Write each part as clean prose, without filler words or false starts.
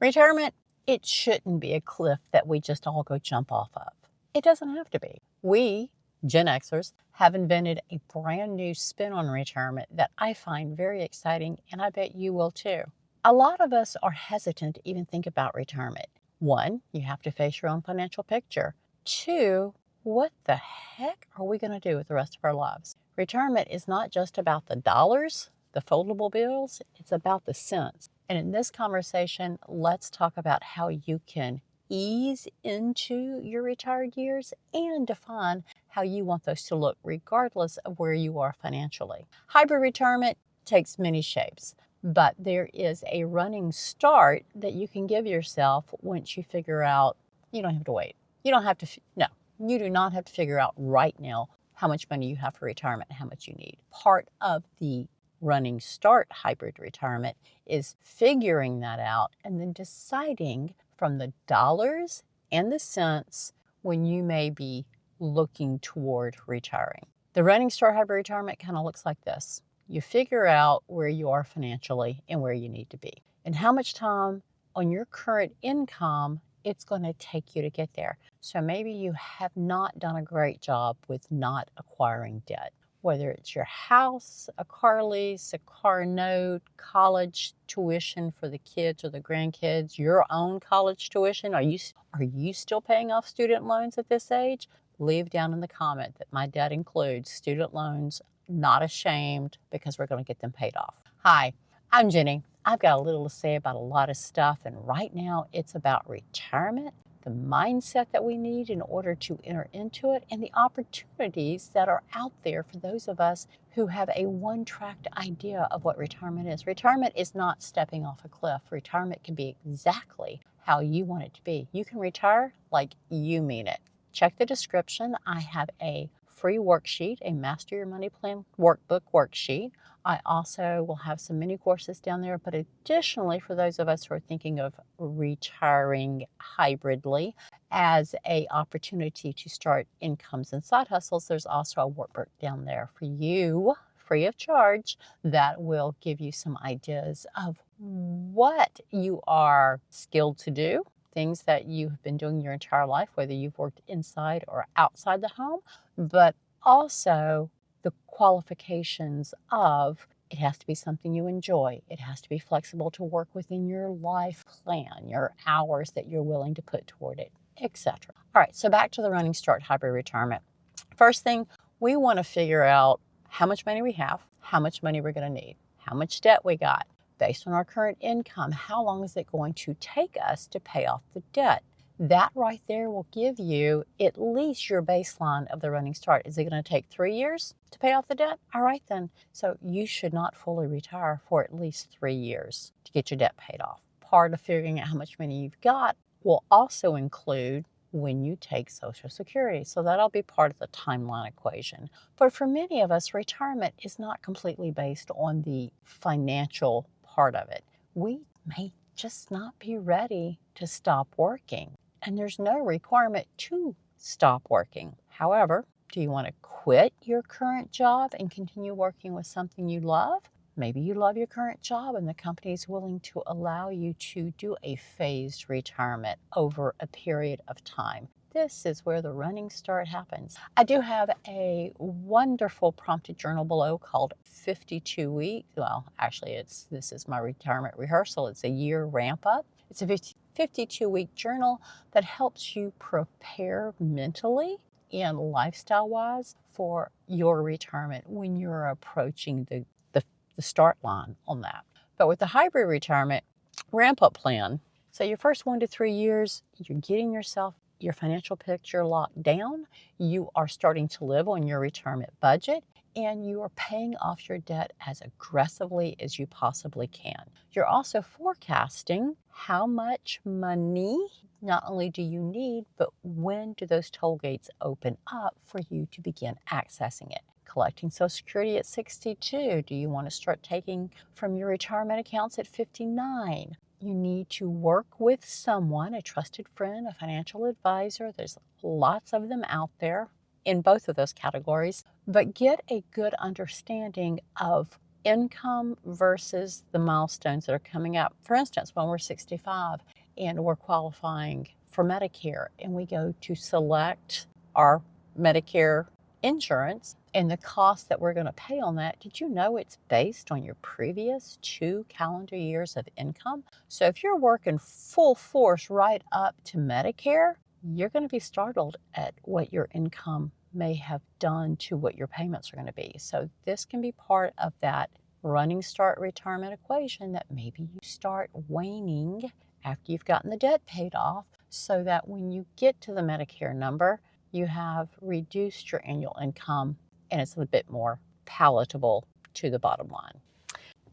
Retirement, it shouldn't be a cliff that we just all go jump off of. It doesn't have to be. We, Gen Xers, have invented a brand new spin on retirement that I find very exciting, and I bet you will too. A lot of us are hesitant to even think about retirement. One, you have to face your own financial picture. Two, what the heck are we going to do with the rest of our lives? Retirement is not just about the dollars, the foldable bills, it's about the cents. And in this conversation, let's talk about how you can ease into your retired years and define how you want those to look regardless of where you are financially. Hybrid retirement takes many shapes, but there is a running start that you can give yourself once you figure out you don't have to wait. You don't have to, no, you do not have to figure out right now how much money you have for retirement and how much you need. Part of the running start hybrid retirement is figuring that out and then deciding from the dollars and the cents when you may be looking toward retiring. The running start hybrid retirement kind of looks like this. You figure out where you are financially and where you need to be and how much time on your current income it's going to take you to get there. So maybe you have not done a great job with not acquiring debt. Whether it's your house, a car lease, a car note, college tuition for the kids or the grandkids, your own college tuition. Are you still paying off student loans at this age? Leave down in the comment that my debt includes student loans, not ashamed, because we're going to get them paid off. Hi, I'm Jenny. I've got a little to say about a lot of stuff, and right now it's about retirement, the mindset that we need in order to enter into it, and the opportunities that are out there for those of us who have a one-tracked idea of what retirement is. Retirement is not stepping off a cliff. Retirement can be exactly how you want it to be. You can retire like you mean it. Check the description. I have a free worksheet, a Master Your Money Plan workbook worksheet. I also will have some mini courses down there, but additionally, for those of us who are thinking of retiring hybridly as an opportunity to start incomes and side hustles, there's also a workbook down there for you, free of charge, that will give you some ideas of what you are skilled to do, things that you have been doing your entire life, whether you've worked inside or outside the home, but also the qualifications of it has to be something you enjoy. It has to be flexible to work within your life plan, your hours that you're willing to put toward it, etc. All right, so back to the running start hybrid retirement. First thing, we want to figure out how much money we have, how much money we're going to need, how much debt we got. Based on our current income, how long is it going to take us to pay off the debt? That right there will give you at least your baseline of the running start. Is it going to take 3 years to pay off the debt? All right then. So you should not fully retire for at least 3 years to get your debt paid off. Part of figuring out how much money you've got will also include when you take Social Security. So that'll be part of the timeline equation. But for many of us, retirement is not completely based on the financial part of it. We may just not be ready to stop working. And there's no requirement to stop working. However, do you want to quit your current job and continue working with something you love? Maybe you love your current job and the company is willing to allow you to do a phased retirement over a period of time. This is where the running start happens. I do have a wonderful prompted journal below called 52 Weeks. Well, actually, this is my retirement rehearsal. It's a year ramp up. It's a 52-week journal that helps you prepare mentally and lifestyle-wise for your retirement when you're approaching the start line on that. But with the hybrid retirement ramp-up plan, so your first 1 to 3 years, you're getting yourself your financial picture locked down, you are starting to live on your retirement budget, and you are paying off your debt as aggressively as you possibly can. You're also forecasting how much money not only do you need, but when do those toll gates open up for you to begin accessing it? Collecting Social Security at 62. Do you want to start taking from your retirement accounts at 59? You need to work with someone, a trusted friend, a financial advisor. There's lots of them out there in both of those categories, but get a good understanding of income versus the milestones that are coming up. For instance, when we're 65 and we're qualifying for Medicare and we go to select our Medicare insurance and the cost that we're going to pay on that, did you know it's based on your previous 2 calendar years of income? So if you're working full force right up to Medicare, you're going to be startled at what your income may have done to what your payments are going to be. So this can be part of that running start retirement equation that maybe you start waning after you've gotten the debt paid off, so that when you get to the Medicare number, you have reduced your annual income and it's a bit more palatable to the bottom line.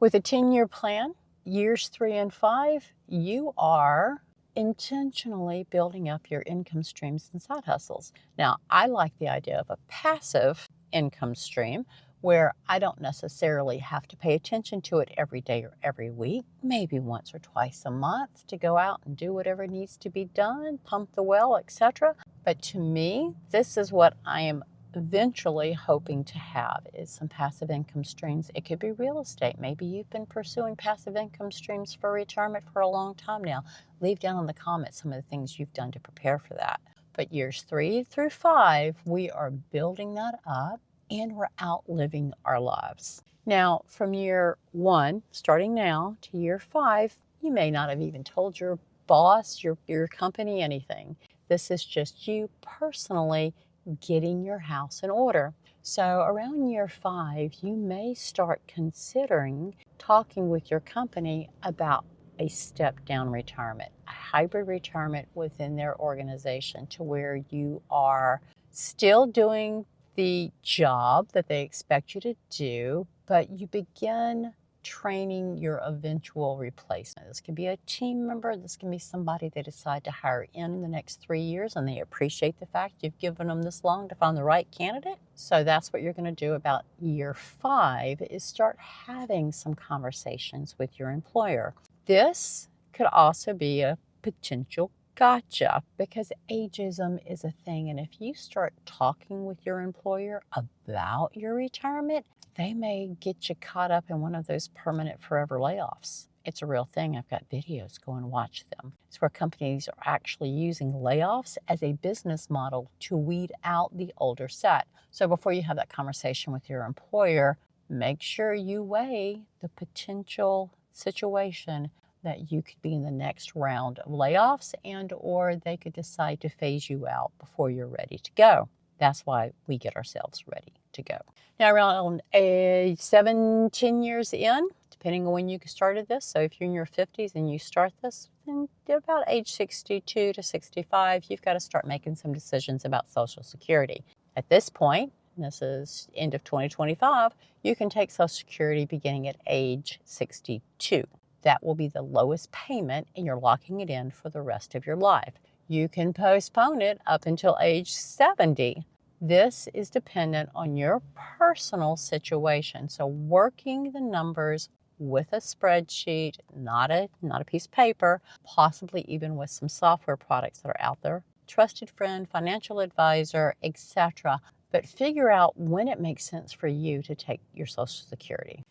With a 10-year plan, years 3 and 5, you are intentionally building up your income streams and side hustles. Now, I like the idea of a passive income stream where I don't necessarily have to pay attention to it every day or every week, maybe once or twice a month to go out and do whatever needs to be done, pump the well, etc. But to me, this is what I am eventually hoping to have, is some passive income streams. It could be real estate. Maybe you've been pursuing passive income streams for retirement for a long time now. Leave down in the comments some of the things you've done to prepare for that. But years 3 through 5, we are building that up and we're outliving our lives. Now, from year 1, starting now, to year 5, you may not have even told your boss, your company, anything. This is just you personally getting your house in order. So around year 5, you may start considering talking with your company about a step down retirement, a hybrid retirement within their organization, to where you are still doing the job that they expect you to do, but you begin training your eventual replacement. This can be a team member. This can be somebody they decide to hire in the next 3 years, and they appreciate the fact you've given them this long to find the right candidate. So that's what you're going to do about year 5, is start having some conversations with your employer. This could also be a potential gotcha, because ageism is a thing. And if you start talking with your employer about your retirement, they may get you caught up in one of those permanent forever layoffs. It's a real thing. I've got videos. Go and watch them. It's where companies are actually using layoffs as a business model to weed out the older set. So before you have that conversation with your employer, make sure you weigh the potential situation that you could be in the next round of layoffs, and or they could decide to phase you out before you're ready to go. That's why we get ourselves ready to go. Now, around 10 years in, depending on when you started this, so if you're in your 50s and you start this, then about age 62 to 65, you've got to start making some decisions about Social Security. At this point, and this is end of 2025, you can take Social Security beginning at age 62. That will be the lowest payment, and you're locking it in for the rest of your life. You can postpone it up until age 70. This is dependent on your personal situation. So working the numbers with a spreadsheet, not a piece of paper, possibly even with some software products that are out there, trusted friend, financial advisor, etc. But figure out when it makes sense for you to take your Social Security.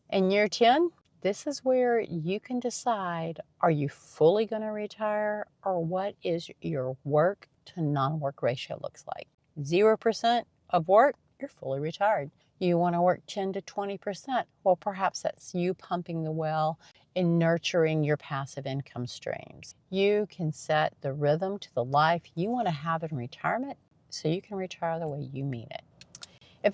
In year 10, this is where you can decide, are you fully going to retire, or what is your work to non-work ratio looks like. 0% of work, you're fully retired. You want to work 10 to 20%. Well, perhaps that's you pumping the well and nurturing your passive income streams. You can set the rhythm to the life you want to have in retirement, so you can retire the way you mean it. If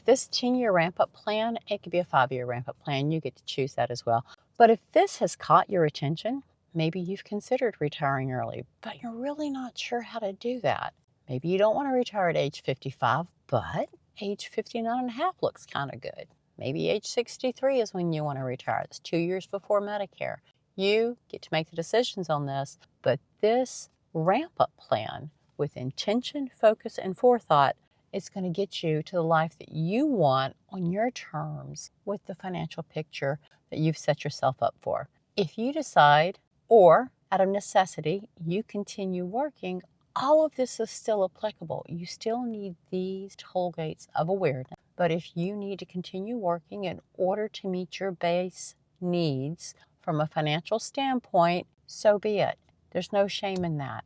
this 10-year ramp-up plan, it could be a 5-year ramp-up plan. You get to choose that as well. But if this has caught your attention, maybe you've considered retiring early, but you're really not sure how to do that. Maybe you don't want to retire at age 55, but age 59 and a half looks kind of good. Maybe age 63 is when you want to retire. It's 2 years before Medicare. You get to make the decisions on this, but this ramp-up plan with intention, focus, and forethought, it's going to get you to the life that you want on your terms with the financial picture that you've set yourself up for. If you decide, or out of necessity, you continue working, all of this is still applicable. You still need these toll gates of awareness But if you need to continue working in order to meet your base needs from a financial standpoint, so be it. There's no shame in that.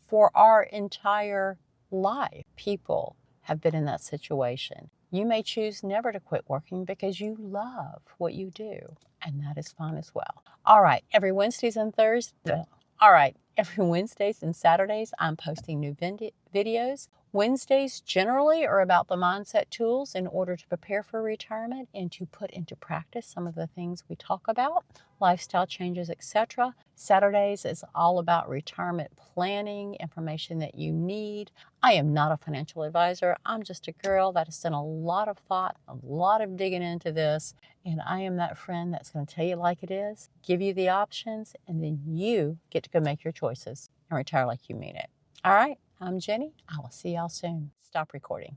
For our entire life, people have been in that situation. You may choose never to quit working because you love what you do, and that is fine as well. All right, every Wednesdays and Saturdays, I'm posting new videos. Wednesdays generally are about the mindset tools in order to prepare for retirement and to put into practice some of the things we talk about, lifestyle changes, etc. Saturdays is all about retirement planning, information that you need. I am not a financial advisor. I'm just a girl that has done a lot of thought, a lot of digging into this, and I am that friend that's going to tell you like it is, give you the options, and then you get to go make your choices and retire like you mean it. All right, I'm Jenny. I will see y'all soon. Stop recording.